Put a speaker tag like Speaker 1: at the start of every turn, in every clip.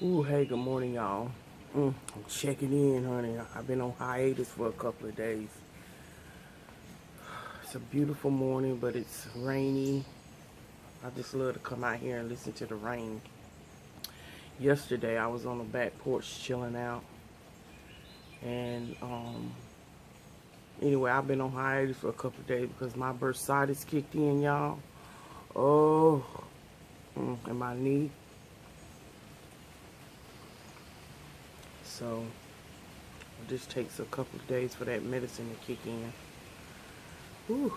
Speaker 1: Ooh, hey, good morning, y'all. I'm checking in, honey. I've been on hiatus for a couple of days. It's a beautiful morning, but it's rainy. I just love to come out here and listen to the rain. Yesterday, I was on the back porch chilling out, and anyway, I've been on hiatus for a couple of days because my bursitis kicked in, y'all. Oh, and my knee. So it just takes a couple of days for that medicine to kick in. Whew.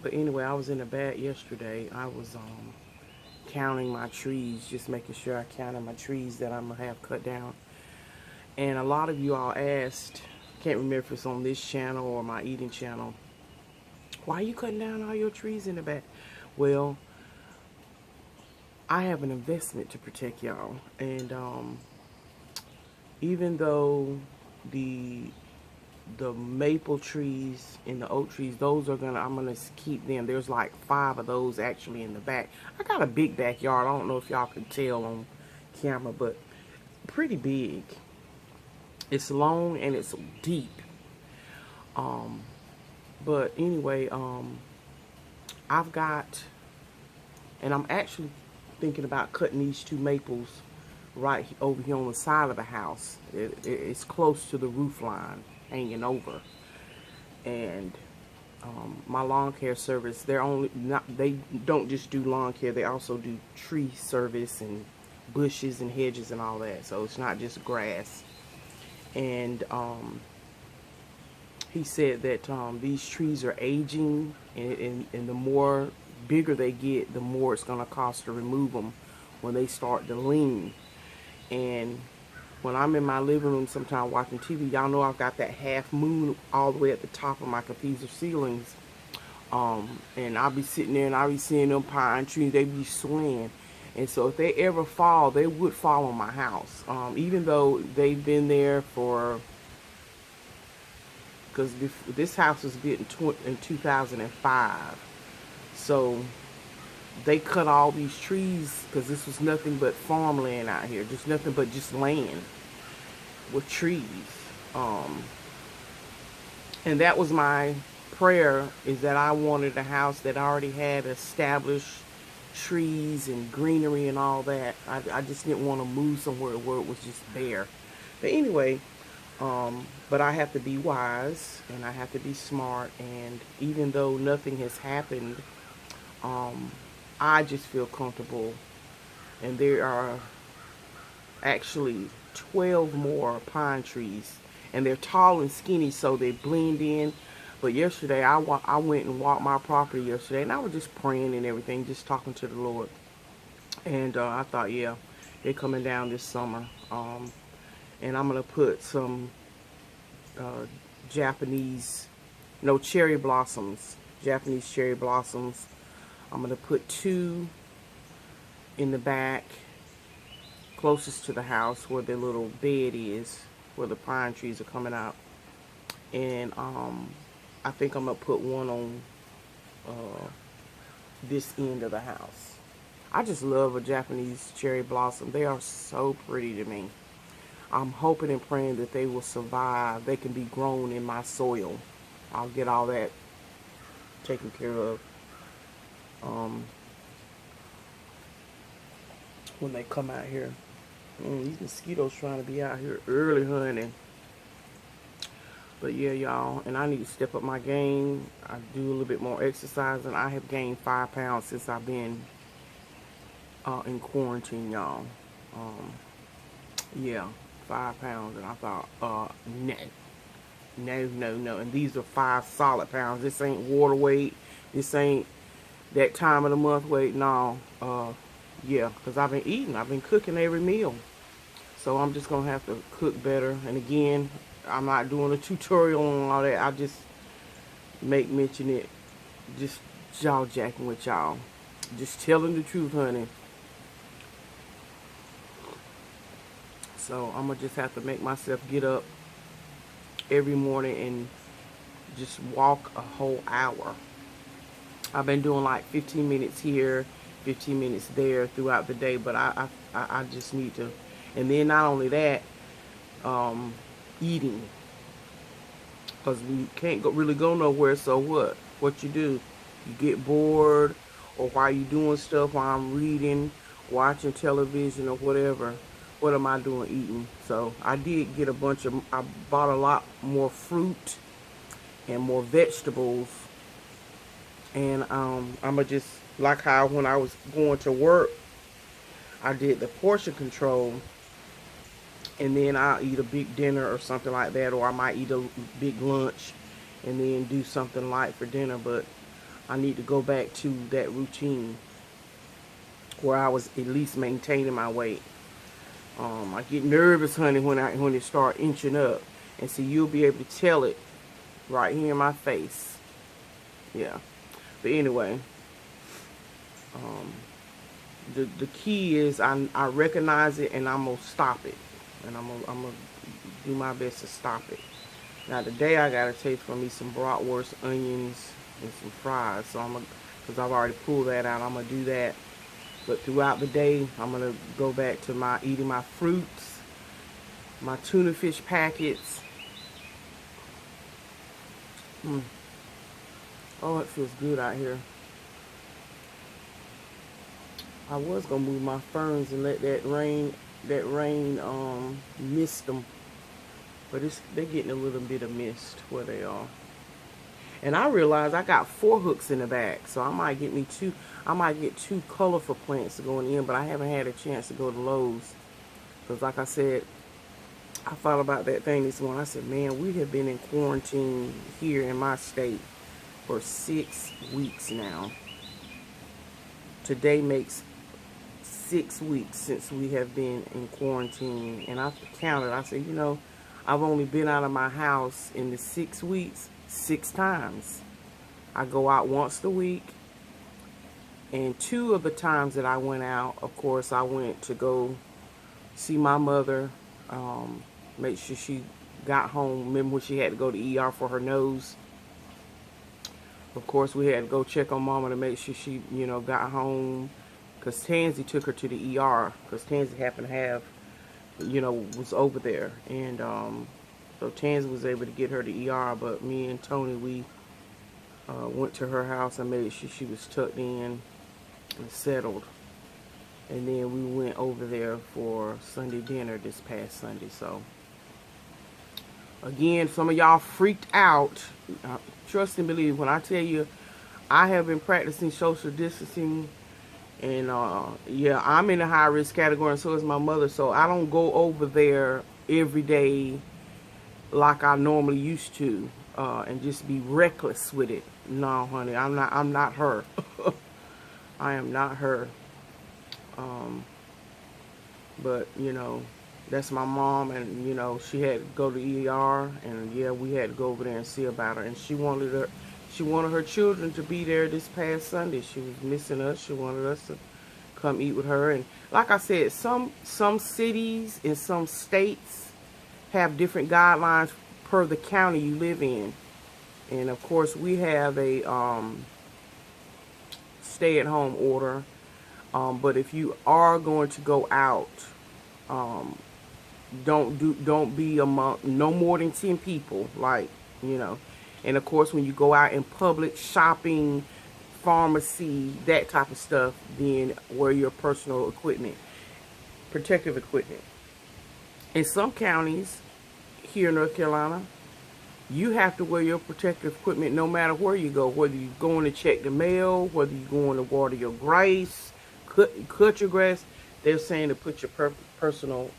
Speaker 1: But anyway, I was in the back yesterday. I was counting my trees, just making sure I counted my trees that I'm gonna have cut down. And a lot of you all asked, can't remember if it's on this channel or my eating channel, why are you cutting down all your trees in the back? Well, I have an investment to protect y'all, and even though the maple trees and the oak trees, I'm gonna keep them. There's like 5 of those actually in the back. I got a big backyard. I don't know if y'all can tell on camera, but pretty big. It's long and it's deep. But anyway, I've got, and I'm actually thinking about cutting these 2 maples right over here on the side of the house. It's close to the roof line, hanging over. And my lawn care service, they don't just do lawn care, they also do tree service and bushes and hedges and all that. So it's not just grass. And he said that these trees are aging, and the more bigger they get, the more it's going to cost to remove them when they start to lean. And when I'm in my living room sometime watching TV, y'all know I've got that half moon all the way at the top of my cathedral ceilings. And I'll be sitting there and I'll be seeing them pine trees, they be swaying. And so if they ever fall, they would fall on my house. Even though they've been there for, because this house was built in 2005. So they cut all these trees because this was nothing but farmland out here. Just nothing but just land with trees. And that was my prayer, is that I wanted a house that already had established trees and greenery and all that. I just didn't want to move somewhere where it was just bare. But anyway, but I have to be wise and I have to be smart. And even though nothing has happened, I just feel comfortable. And there are actually 12 more pine trees, and they're tall and skinny, so they blend in. But yesterday, I went and walked my property yesterday, and I was just praying and everything, just talking to the Lord. And I thought, yeah, they're coming down this summer. And I'm going to put some Japanese, cherry blossoms, Japanese cherry blossoms. I'm going to put 2 in the back, closest to the house where the little bed is, where the pine trees are coming out. And I think I'm going to put one on this end of the house. I just love a Japanese cherry blossom. They are so pretty to me. I'm hoping and praying that they will survive. They can be grown in my soil. I'll get all that taken care of when they come out here. These mosquitoes trying to be out here early, honey. But yeah, y'all, and I need to step up my game. I do a little bit more exercise, and I have gained 5 pounds since I've been in quarantine, y'all. Yeah, 5 pounds, and I thought, no. And these are 5 solid pounds. This ain't water weight. This ain't that time of the month weight. No, yeah, because I've been eating. I've been cooking every meal. So I'm just going to have to cook better. And again, I'm not doing a tutorial on all that. I just mention it. Just jaw-jacking with y'all. Just telling the truth, honey. So I'm going to just have to make myself get up every morning and just walk a whole hour. I've been doing like 15 minutes here 15 minutes there throughout the day. But I just need to. And then not only that, eating, because we can't really go nowhere. So what you do, you get bored, or while you doing stuff, while I'm reading, watching television or whatever, what am I doing? Eating. So I did get I bought a lot more fruit and more vegetables. And I'ma just, like how when I was going to work, I did the portion control, and then I'll eat a big dinner or something like that, or I might eat a big lunch and then do something light for dinner. But I need to go back to that routine where I was at least maintaining my weight. I get nervous, honey, when it start inching up, and so you'll be able to tell it right here in my face. Yeah, but anyway, the key is I recognize it, and I'm gonna stop it, and I'm gonna do my best to stop it. Now today I gotta take for me some bratwurst, onions, and some fries. So because I've already pulled that out, I'm gonna do that. But throughout the day, I'm gonna go back to eating my fruits, my tuna fish packets. Oh, it feels good out here. I was gonna move my ferns and let that rain mist them, but they're getting a little bit of mist where they are. And I realized I got 4 hooks in the back, so I might get two colorful plants going in, but I haven't had a chance to go to Lowe's. Because like I said, I thought about that thing this morning. I said, man, we have been in quarantine here in my state for 6 weeks now. Today makes 6 weeks since we have been in quarantine. And I counted, I said, I've only been out of my house in the 6 weeks 6 times. I go out once a week, and 2 of the times that I went out, of course, I went to go see my mother, make sure she got home. Remember when she had to go to ER for her nose? Of course, we had to go check on Mama to make sure she, got home, because Tansy took her to the ER, because Tansy happened to have, was over there, and so Tansy was able to get her to ER, but me and Tony, we went to her house and made sure she was tucked in and settled. And then we went over there for Sunday dinner this past Sunday. So, again, some of y'all freaked out. Trust and believe, when I tell you, I have been practicing social distancing. And, yeah, I'm in a high-risk category, and so is my mother. So I don't go over there every day like I normally used to, and just be reckless with it. No, honey, I'm not her. I am not her. But that's my mom, and she had to go to ER, and yeah, we had to go over there and see about her. And she wanted her children to be there this past Sunday. She was missing us. She wanted us to come eat with her. And like I said, some cities and some states have different guidelines per the county you live in. And of course, we have a stay-at-home order. But if you are going to go out, don't be among no more than 10 people, and of course, when you go out in public, shopping, pharmacy, that type of stuff, then wear your personal equipment, protective equipment. In some counties here in North Carolina, you have to wear your protective equipment no matter where you go, whether you're going to check the mail, whether you're going to water your grass, cut your grass. They're saying to put your personal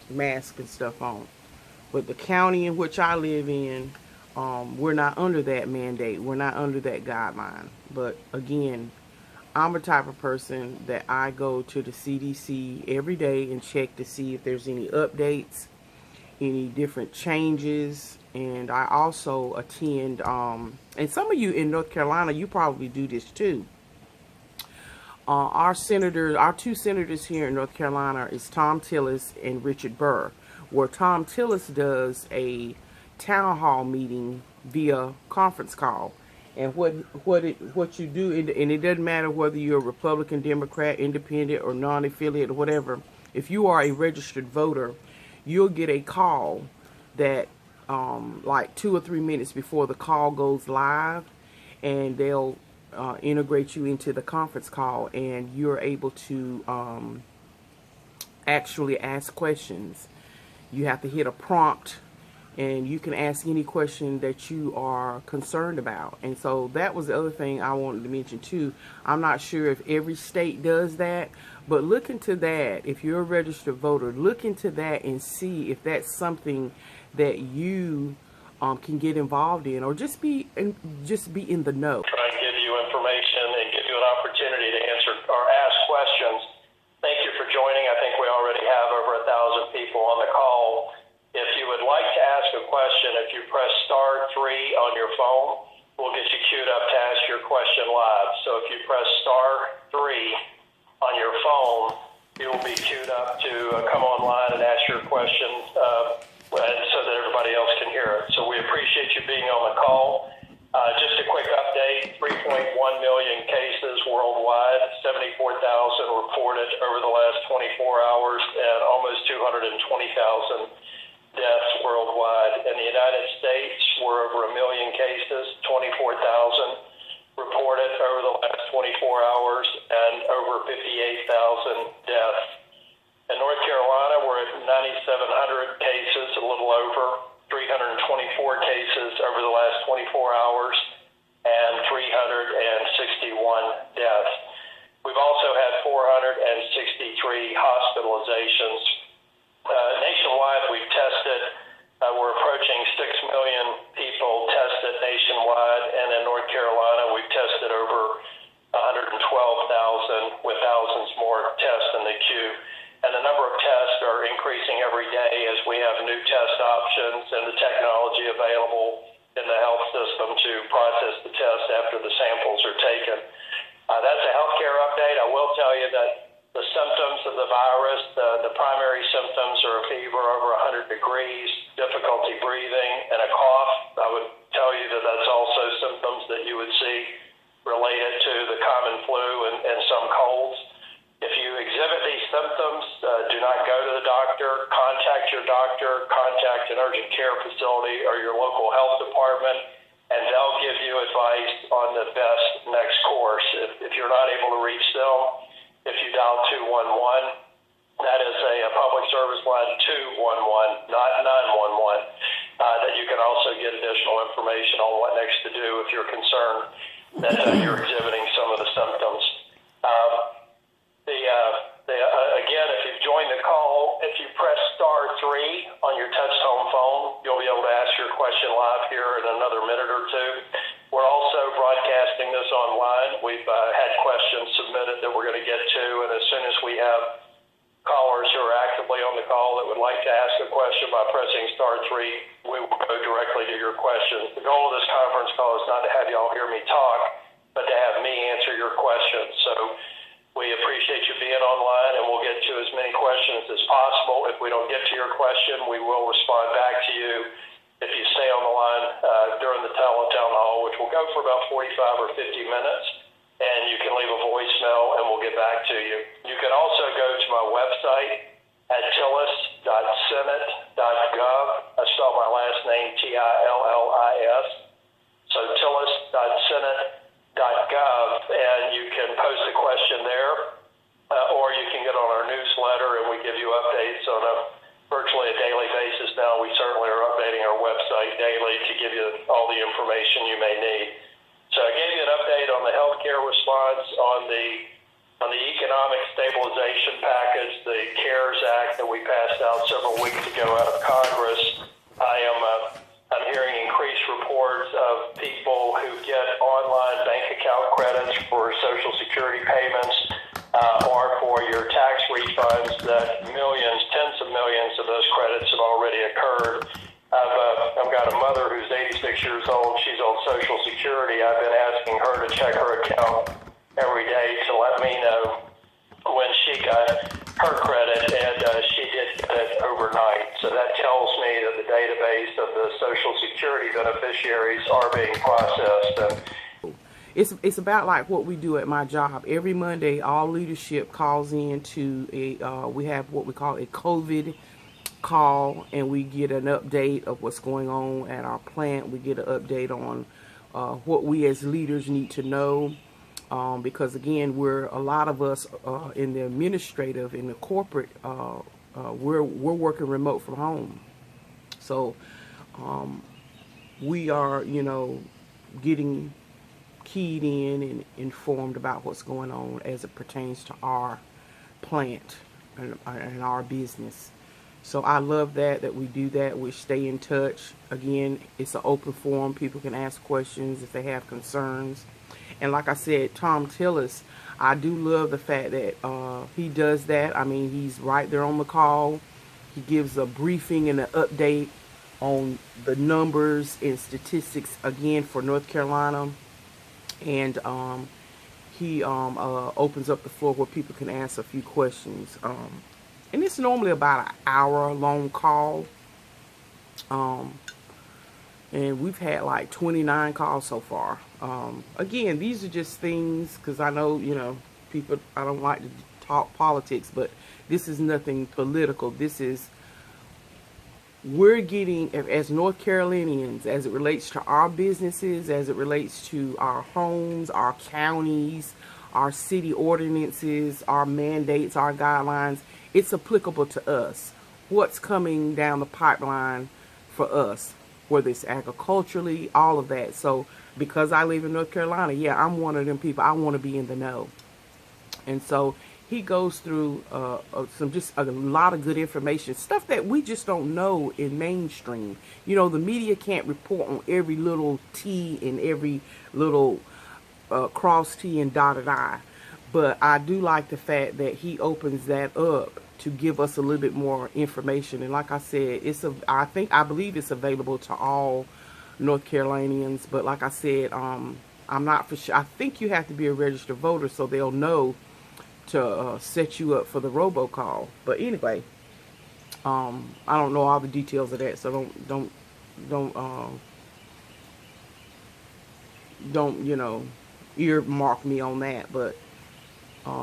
Speaker 1: mask and stuff on. But the county in which I live in, we're not under that mandate. We're not under that guideline. But again, I'm a type of person that I go to the CDC every day and check to see if there's any updates, any different changes. And I also attend, and some of you in North Carolina, you probably do this too. Our 2 senators here in North Carolina is Tom Tillis and Richard Burr, where Tom Tillis does a town hall meeting via conference call. And what you do, and it doesn't matter whether you're a Republican, Democrat, Independent, or non-affiliate or whatever. If you are a registered voter, you'll get a call that like 2 or 3 minutes before the call goes live, and they'll integrate you into the conference call, and you're able to actually ask questions. You have to hit a prompt, and you can ask any question that you are concerned about. And so that was the other thing I wanted to mention too. I'm not sure if every state does that, but look into that. If you're a registered voter, look into that and see if that's something that you can get involved in, or just be in the know.
Speaker 2: Try and give you information and give you an opportunity to answer or ask questions. Thank you for joining. I think we already have over 1,000 people on the call. If you would like to ask a question, if you press *3 on your phone, we'll get you queued up to ask your question live. So if you press *3 on your phone, you'll be queued up to come online and ask your question so that everybody else can hear it. So we appreciate you being on the call. Just a quick update, 3.1 million cases worldwide, 74,000 reported over the last 24 hours, and almost 220,000 deaths worldwide. In the United States, we're over 1 million cases, 24,000 reported over the last 24 hours, and over 58,000 deaths. In North Carolina, we're at 9,700 cases, a little over 324 cases over the last 24 hours, and 361 deaths. We've also had 463 hospitalizations. Nationwide, we've tested, we're approaching 6 million people tested nationwide, and in North Carolina, we've tested over 112,000 with thousands more tests in the queue. And the number of tests are increasing every day as we have new test options and the technology available in the health system to process the test after the samples are taken. That's a healthcare update. I will tell you that the symptoms of the virus, the primary symptoms are a fever over 100 degrees, difficulty breathing, and a cough. I would tell you that that's also symptoms that you would see related to the common flu and some colds. If you exhibit these symptoms, do not go to the doctor. Contact your doctor, contact an urgent care facility or your local health department, and they'll give you advice on the best next course. If you're not able to reach them, if you dial 211, that is a public service line 211, not 911, that you can also get additional information on what next to do if you're concerned that you're exhibiting some of the symptoms. Again, if you've joined the call, if you press *3 on your touch-tone phone, you'll be able to ask your question live here in another minute or two. We're also broadcasting this online. We've had questions submitted that we're going to get to, and as soon as we have callers who are actively on the call that would like to ask a question by pressing *3, we will go directly to your questions. The goal of this conference call is not to have y'all hear me talk, but to have me answer your questions. So we appreciate you being online, and we'll get to as many questions as possible. If we don't get to your question, we will respond back to you if you stay on the line during the town hall, which will go for about 45 or 50 minutes, and you can leave a voicemail, and we'll get back to you. You can also go to my website at tillis.senate.gov. I spell my last name Tillis. So tillis.senate.gov, and you can post a question there, or you can get on our newsletter, and we give you updates on virtually a daily basis now. We certainly are updating our website daily to give you all the information you may need. So I gave you an update on the healthcare response, on the economic stabilization package, the CARES Act that we passed out several weeks ago out of Congress. I'm hearing increased reports of people who get online bank account credits for Social Security payments or for your tax refunds, that millions, tens of millions of those credits have already occurred. I've got a mother who's 86 years old. She's on Social Security. I've been asking her to check her account every day to let me know when she got her credit, and she did get it overnight. So that tells me that the database of the Social Security beneficiaries are being processed. And
Speaker 1: it's about like what we do at my job. Every Monday, all leadership calls in to we have what we call a COVID call, and we get an update of what's going on at our plant. We get an update on what we as leaders need to know, because again, a lot of us in the administrative, in the corporate, we're working remote from home. So we are, getting keyed in and informed about what's going on as it pertains to our plant and our business. So I love that we do that. We stay in touch. Again, it's an open forum. People can ask questions if they have concerns. And like I said, Tom Tillis, I do love the fact that he does that. I mean, he's right there on the call. He gives a briefing and an update on the numbers and statistics, again, for North Carolina. And he opens up the floor where people can ask a few questions. And it's normally about an hour-long call. And we've had like 29 calls so far. Again, these are just things, because I know, people, I don't like to talk politics, but this is nothing political. This is, we're getting, as North Carolinians, as it relates to our businesses, as it relates to our homes, our counties, our city ordinances, our mandates, our guidelines, it's applicable to us. What's coming down the pipeline for us, whether it's agriculturally, all of that. So because I live in North Carolina, yeah, I'm one of them people. I want to be in the know. And so he goes through just a lot of good information, stuff that we just don't know in mainstream. The media can't report on every little T and every little cross T and dotted I. But I do like the fact that he opens that up to give us a little bit more information. And like I said, I believe it's available to all North Carolinians. But like I said, I'm not for sure. I think you have to be a registered voter so they'll know to set you up for the robocall. But anyway, I don't know all the details of that, so don't earmark me on that. But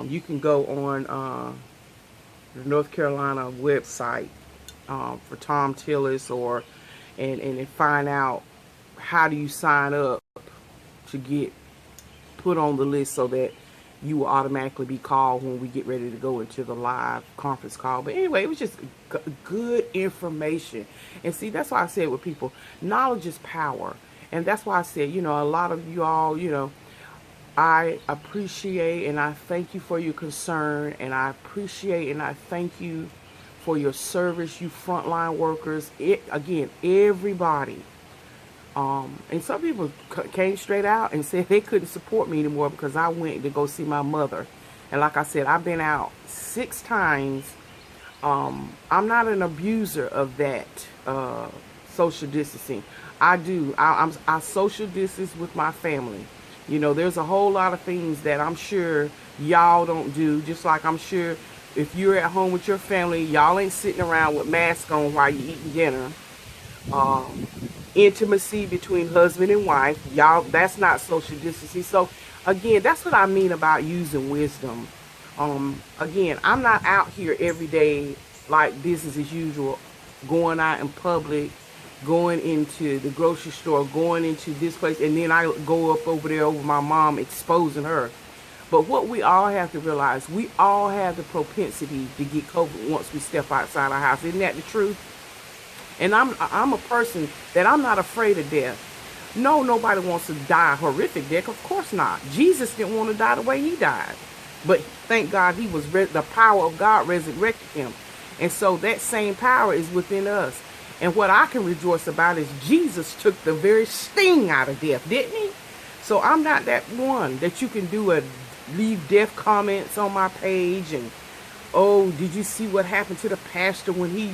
Speaker 1: you can go on the North Carolina website for Tom Tillis, and find out how do you sign up to get put on the list so that you will automatically be called when we get ready to go into the live conference call. But anyway, it was just good information. And see, that's why I said with people, knowledge is power. And that's why I said, a lot of you all, I appreciate and I thank you for your concern, and I appreciate and I thank you for your service, you frontline workers. Again, everybody. And some people came straight out and said they couldn't support me anymore because I went to go see my mother. And like I said, I've been out 6 times. I'm not an abuser of that social distancing. I social distance with my family. There's a whole lot of things that I'm sure y'all don't do. Just like I'm sure if you're at home with your family, y'all ain't sitting around with masks on while you're eating dinner. Intimacy between husband and wife, y'all, that's not social distancing. So again, that's what I mean about using wisdom. Again, I'm not out here every day like business as usual, going out in public, going into the grocery store, going into this place, and then I go up over there over my mom, exposing her. But what we all have to realize, we all have the propensity to get COVID once we step outside our house. Isn't that the truth? And I'm a person that I'm not afraid of death. No, nobody wants to die a horrific death. Of course not. Jesus didn't want to die the way he died. But thank God the power of God resurrected him. And so that same power is within us. And what I can rejoice about is Jesus took the very sting out of death, didn't he? So I'm not that one that you can leave death comments on my page and, oh, did you see what happened to the pastor when he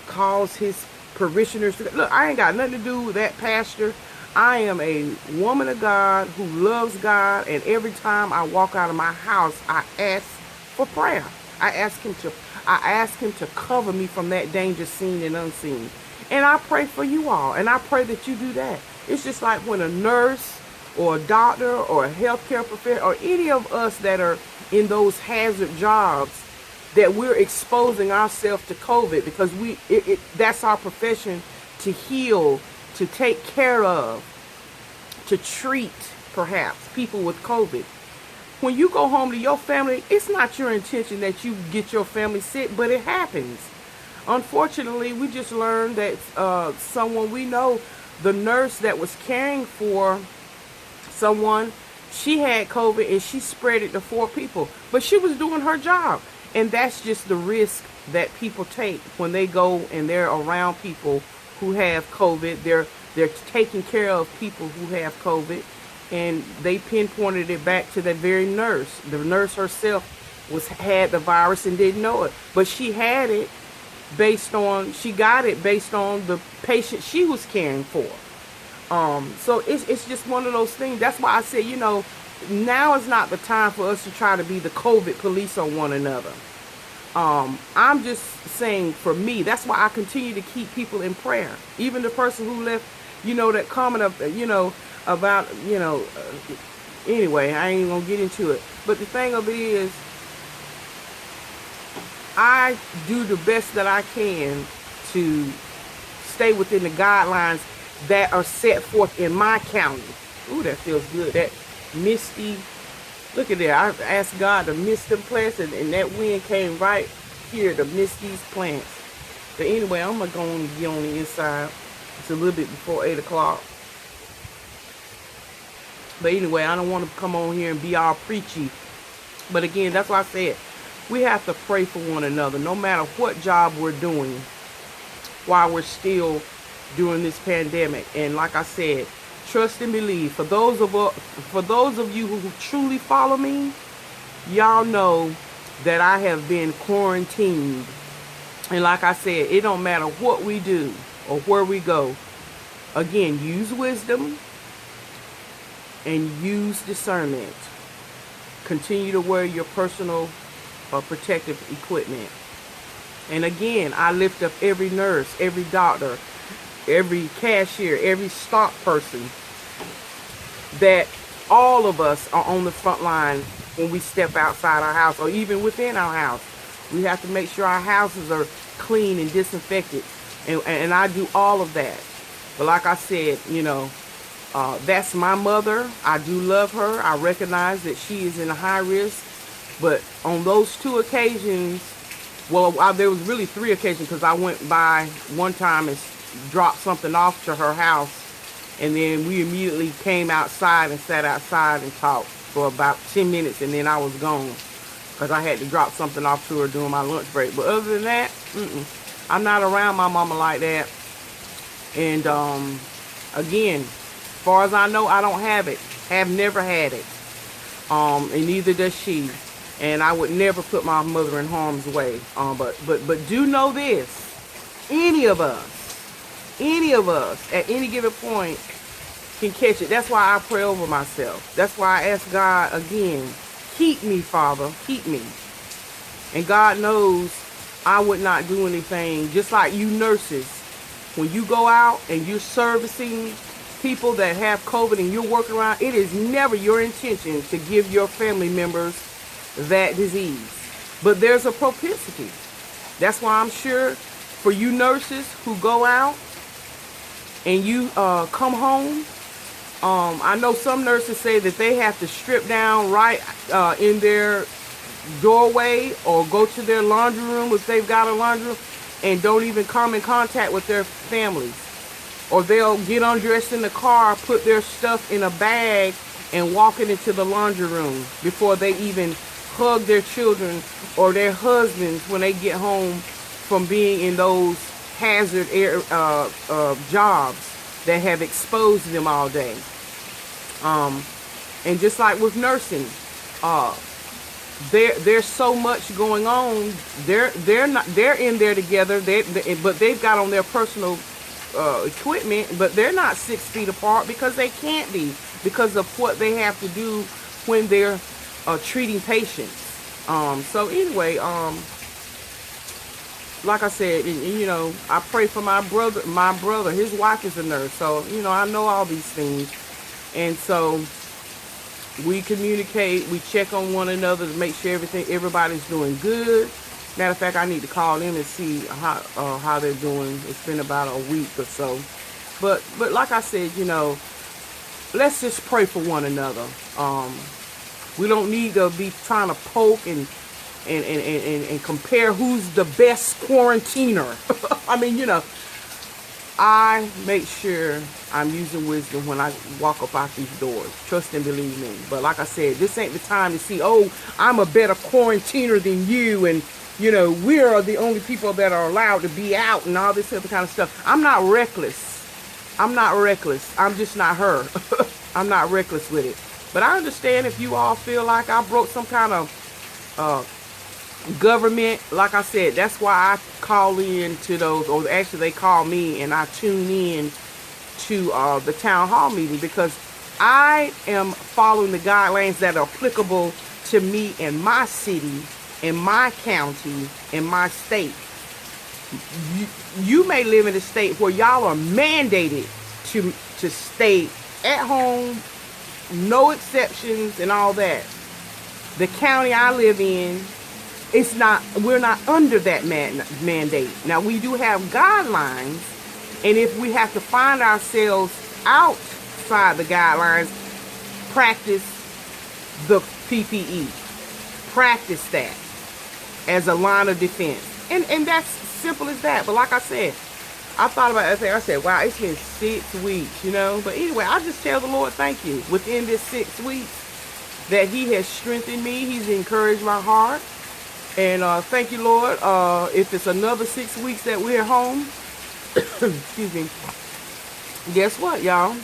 Speaker 1: calls his parishioners to... Look, I ain't got nothing to do with that pastor. I am a woman of God who loves God, and every time I walk out of my house, I ask for prayer. I ask him to... I ask him to cover me from that danger seen and unseen. And I pray for you all, and I pray that you do that. It's just like when a nurse or a doctor or a healthcare professional or any of us that are in those hazard jobs, that we're exposing ourselves to COVID because that's our profession, to heal, to take care of, to treat perhaps people with COVID. When you go home to your family, it's not your intention that you get your family sick, but it happens. Unfortunately, we just learned that someone we know, the nurse that was caring for someone, she had COVID and she spread it to 4 people. But she was doing her job. And that's just the risk that people take when they go and they're around people who have COVID. They're taking care of people who have COVID. And they pinpointed it back to that very nurse. The nurse herself had the virus and didn't know it. But she had it she got it based on the patient she was caring for. So it's just one of those things. That's why I said, now is not the time for us to try to be the COVID police on one another. I'm just saying, for me, that's why I continue to keep people in prayer. Even the person who left, that comment of, about, anyway, I ain't gonna get into it. But the thing of it is, I do the best that I can to stay within the guidelines that are set forth in my county. Ooh, that feels good. That misty, look at that. I asked God to mist them plants, and that wind came right here to mist these plants. But anyway, I'm going to go on and get on the inside. It's a little bit before 8 o'clock. But anyway, I don't want to come on here and be all preachy. But again, that's why I said, we have to pray for one another, no matter what job we're doing while we're still doing this pandemic. And like I said, trust and believe. For those of you who truly follow me, y'all know that I have been quarantined. And like I said, it don't matter what we do or where we go. Again, use wisdom and use discernment. Continue to wear your personal protective equipment. And again, I lift up every nurse, every doctor, every cashier, every stock person, that all of us are on the front line when we step outside our house or even within our house. We have to make sure our houses are clean and disinfected. And I do all of that. But like I said, that's my mother. I do love her. I recognize that she is in a high risk. But on those 2 occasions, there was really 3 occasions, because I went by one time and dropped something off to her house. And then we immediately came outside and sat outside and talked for about 10 minutes. And then I was gone because I had to drop something off to her during my lunch break. But other than that, I'm not around my mama like that. And again, as far as I know, I don't have it. Have never had it. And neither does she. And I would never put my mother in harm's way. But do know this. Any of us at any given point can catch it. That's why I pray over myself. That's why I ask God again, keep me, Father, keep me. And God knows I would not do anything. Just like you nurses, when you go out and you're servicing people that have COVID and you're working around, it is never your intention to give your family members that disease. But there's a propensity. That's why I'm sure for you nurses who go out and you come home, I know some nurses say that they have to strip down right in their doorway or go to their laundry room if they've got a laundry room, and don't even come in contact with their families. Or they'll get undressed in the car, put their stuff in a bag, and walk it into the laundry room before they even hug their children or their husbands when they get home from being in those hazard jobs that have exposed them all day. And just like with nursing, there's so much going on. They're in there together, but they've got on their personal equipment, but they're not 6 feet apart because they can't be, because of what they have to do when they're treating patients. So anyway, like I said, and, you know, I pray for my brother. My brother, his wife is a nurse, so you know, I know all these things, and so we communicate. We check on one another to make sure everybody's doing good. Matter of fact, I need to call them and see how they're doing. It's been about a week or so, but like I said, you know, let's just pray for one another. We don't need to be trying to poke and compare who's the best quarantiner. I mean, you know, I make sure I'm using wisdom when I walk up out these doors. Trust and believe me. But like I said, this ain't the time to see, oh, I'm a better quarantiner than you, and you know, we are the only people that are allowed to be out and all this other kind of stuff. I'm not reckless. I'm not reckless. I'm just not her. I'm not reckless with it. But I understand if you all feel like I broke some kind of government. Like I said, that's why I call in to those, or actually they call me and I tune in to the town hall meeting, because I am following the guidelines that are applicable to me in my city, in my county, in my state. You may live in a state where y'all are mandated to stay at home, no exceptions and all that. The county I live in, we're not under that mandate. Now we do have guidelines, and if we have to find ourselves outside the guidelines, practice the PPE. Practice that as a line of defense. And that's simple as that. But like I said, I thought about that thing. I said, wow, it's been 6 weeks, you know. But anyway, I just tell the Lord thank you. Within this 6 weeks that he has strengthened me. He's encouraged my heart. And thank you, Lord. If it's another 6 weeks that we're home, excuse me, guess what, y'all?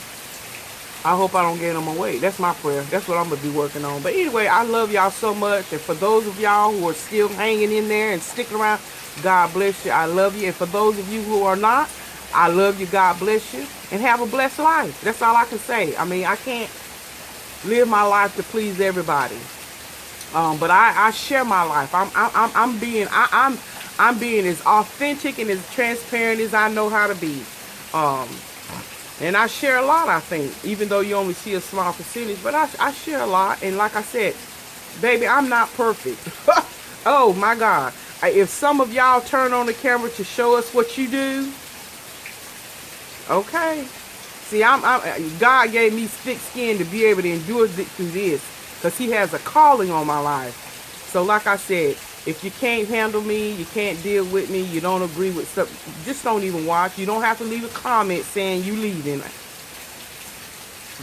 Speaker 1: I hope I don't gain on my weight. That's my prayer. That's what I'm going to be working on. But anyway, I love y'all so much. And for those of y'all who are still hanging in there and sticking around, God bless you. I love you. And for those of you who are not, I love you. God bless you. And have a blessed life. That's all I can say. I mean, I can't live my life to please everybody. But I share my life. I'm being as authentic and as transparent as I know how to be. And I share a lot, I think, even though you only see a small percentage. But I share a lot. And like I said, baby, I'm not perfect. Oh, my God. If some of y'all turn on the camera to show us what you do, okay. See, God gave me thick skin to be able to endure through this, because he has a calling on my life. So like I said, if you can't handle me, you can't deal with me, you don't agree with something, just don't even watch. You don't have to leave a comment saying you leaving.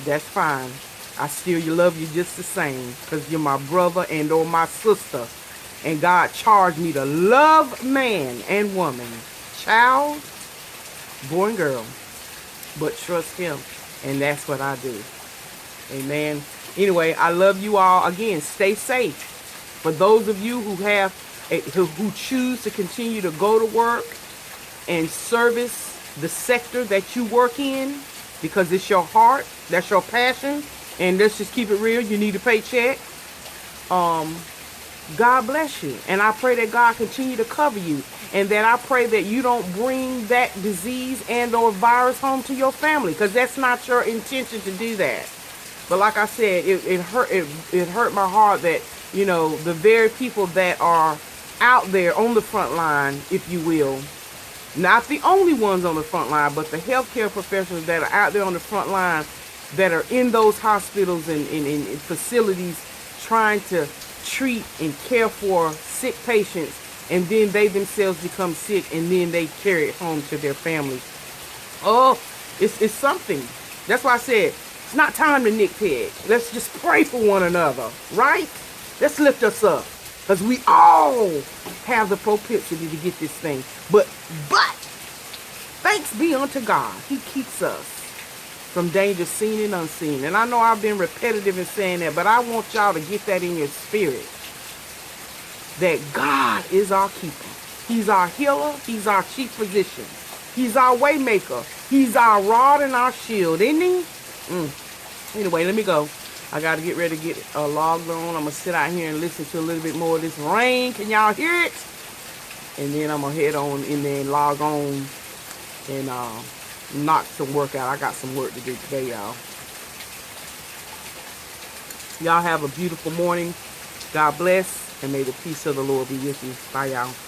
Speaker 1: That's fine. I still love you just the same, because you're my brother and or my sister. And God charged me to love man and woman, child, boy and girl, but trust him. And that's what I do. Amen. Anyway, I love you all. Again, stay safe. For those of you who choose to continue to go to work and service the sector that you work in, because it's your heart, that's your passion, and let's just keep it real, you need a paycheck. God bless you. And I pray that God continue to cover you, and that I pray that you don't bring that disease and or virus home to your family, because that's not your intention to do that. But like I said, it hurt my heart that, you know, the very people that are out there on the front line, if you will, not the only ones on the front line, but the healthcare professionals that are out there on the front line, that are in those hospitals and facilities trying to treat and care for sick patients, and then they themselves become sick, and then they carry it home to their families. Oh, it's something. That's why I said, it's not time to nitpick. Let's just pray for one another, right? Let's lift us up, because we all have the propensity to get this thing. But thanks be unto God. He keeps us from danger seen and unseen. And I know I've been repetitive in saying that, but I want y'all to get that in your spirit, that God is our keeper. He's our healer. He's our chief physician. He's our way maker. He's our rod and our shield, isn't he? Anyway, let me go. I got to get ready to get logged on. I'm going to sit out here and listen to a little bit more of this rain. Can y'all hear it? and then I'm gonna head on in there and log on and knock some work out. I got some work to do today, y'all. Y'all have a beautiful morning. God bless, and may the peace of the Lord be with you. Bye, y'all.